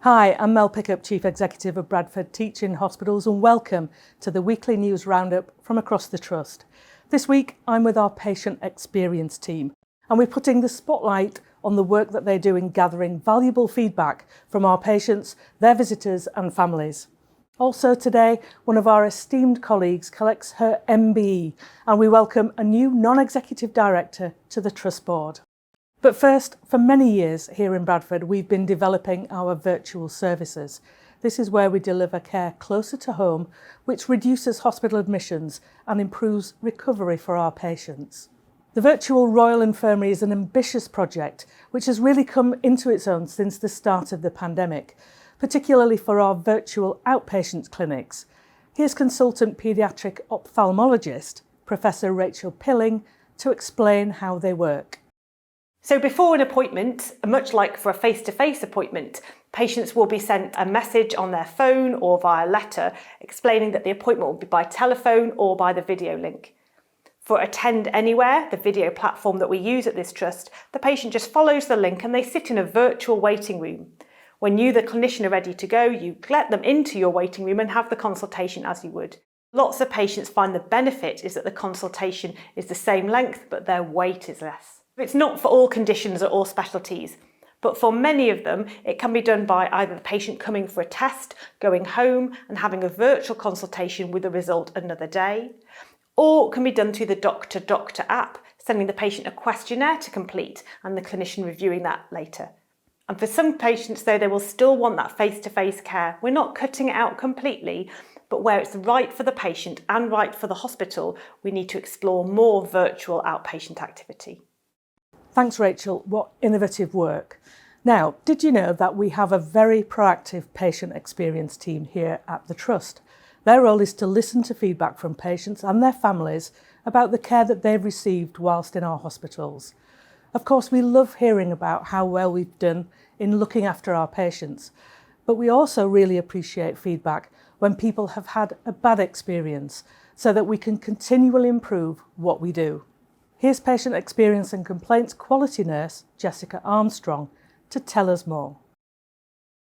Hi, I'm Mel Pickup, Chief Executive of Bradford Teaching Hospitals, and welcome to the weekly news roundup from across the Trust. This week, I'm with our patient experience team, and we're putting the spotlight on the work that they do in gathering valuable feedback from our patients, their visitors and families. Also today, one of our esteemed colleagues collects her MBE, and we welcome a new non-executive director to the Trust Board. But first, for many years here in Bradford, we've been developing our virtual services. This is where we deliver care closer to home, which reduces hospital admissions and improves recovery for our patients. The virtual Royal Infirmary is an ambitious project which has really come into its own since the start of the pandemic, particularly for our virtual outpatient clinics. Here's consultant paediatric ophthalmologist, Professor Rachel Pilling, to explain how they work. So before an appointment, much like for a face-to-face appointment, patients will be sent a message on their phone or via letter explaining that the appointment will be by telephone or by the video link. For Attend Anywhere, the video platform that we use at this trust, the patient just follows the link and they sit in a virtual waiting room. When you, the clinician, are ready to go, you let them into your waiting room and have the consultation as you would. Lots of patients find the benefit is that the consultation is the same length, but their wait is less. It's not for all conditions or all specialties, but for many of them, it can be done by either the patient coming for a test, going home and having a virtual consultation with the result another day, or it can be done through the Doctor app, sending the patient a questionnaire to complete and the clinician reviewing that later. And for some patients, though, they will still want that face-to-face care. We're not cutting it out completely, but where it's right for the patient and right for the hospital, we need to explore more virtual outpatient activity. Thanks, Rachel. What innovative work. Now, did you know that we have a very proactive patient experience team here at the Trust? Their role is to listen to feedback from patients and their families about the care that they've received whilst in our hospitals. Of course, we love hearing about how well we've done in looking after our patients, but we also really appreciate feedback when people have had a bad experience so that we can continually improve what we do. Here's Patient Experience and Complaints Quality Nurse Jessica Armstrong to tell us more.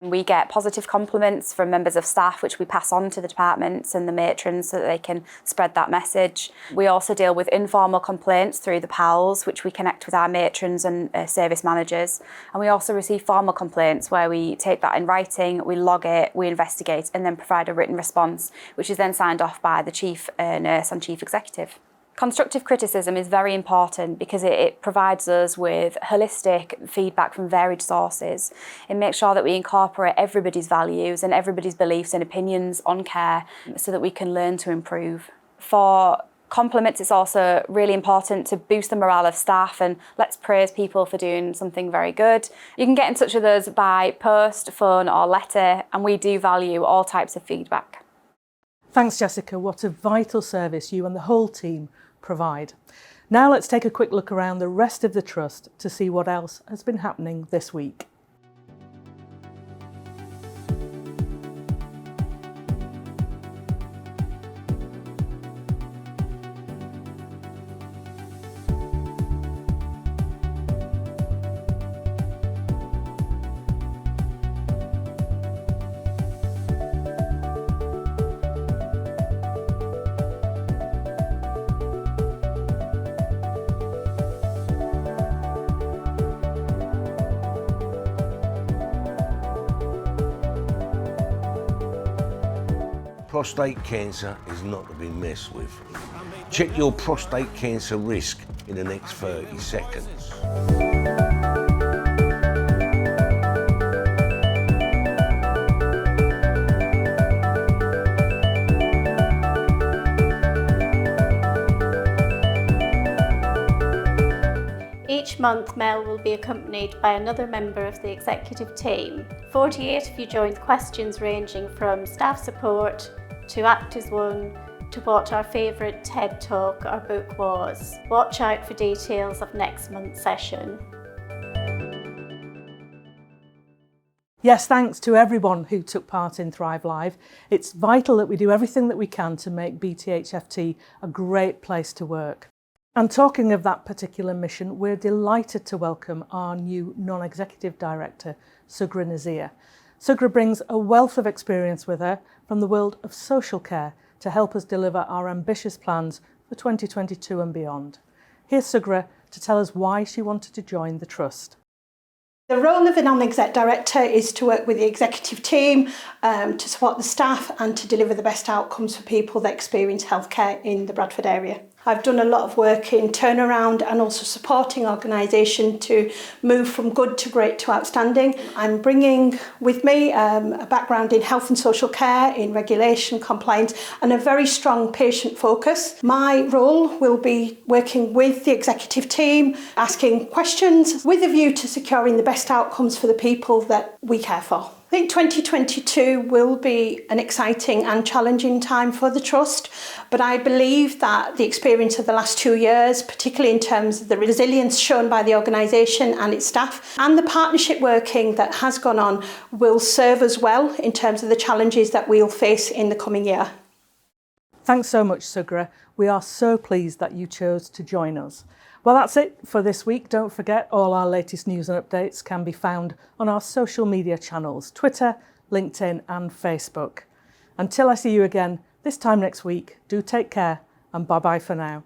We get positive compliments from members of staff, which we pass on to the departments and the matrons so that they can spread that message. We also deal with informal complaints through the PALs, which we connect with our matrons and service managers. And we also receive formal complaints where we take that in writing, we log it, we investigate and then provide a written response, which is then signed off by the chief nurse and chief executive. Constructive criticism is very important because it provides us with holistic feedback from varied sources. It makes sure that we incorporate everybody's values and everybody's beliefs and opinions on care so that we can learn to improve. For compliments, it's also really important to boost the morale of staff and let's praise people for doing something very good. You can get in touch with us by post, phone or letter, and we do value all types of feedback. Thanks, Jessica. What a vital service you and the whole team provide. Now let's take a quick look around the rest of the Trust to see what else has been happening this week. Prostate cancer is not to be messed with. Check your prostate cancer risk in the next 30 seconds. Each month, Mel will be accompanied by another member of the executive team. 48 of you joined questions ranging from staff support to Act as One to what our favourite TED Talk or book was. Watch out for details of next month's session. Yes, thanks to everyone who took part in Thrive Live. It's vital that we do everything that we can to make BTHFT a great place to work. And talking of that particular mission, we're delighted to welcome our new non-executive director, Sugra Nazir. Sugra brings a wealth of experience with her from the world of social care to help us deliver our ambitious plans for 2022 and beyond. Here's Sugra to tell us why she wanted to join the Trust. The role of a non-exec director is to work with the executive team, to support the staff and to deliver the best outcomes for people that experience healthcare in the Bradford area. I've done a lot of work in turnaround and also supporting organisations to move from good to great to outstanding. I'm bringing with me a background in health and social care, in regulation, compliance and a very strong patient focus. My role will be working with the executive team, asking questions with a view to securing the best outcomes for the people that we care for. I think 2022 will be an exciting and challenging time for the Trust, but I believe that the experience of the last 2 years, particularly in terms of the resilience shown by the organisation and its staff, and the partnership working that has gone on, will serve us well in terms of the challenges that we'll face in the coming year. Thanks so much, Sugra. We are so pleased that you chose to join us. Well, that's it for this week. Don't forget, all our latest news and updates can be found on our social media channels, Twitter, LinkedIn and Facebook. Until I see you again this time next week, do take care and bye-bye for now.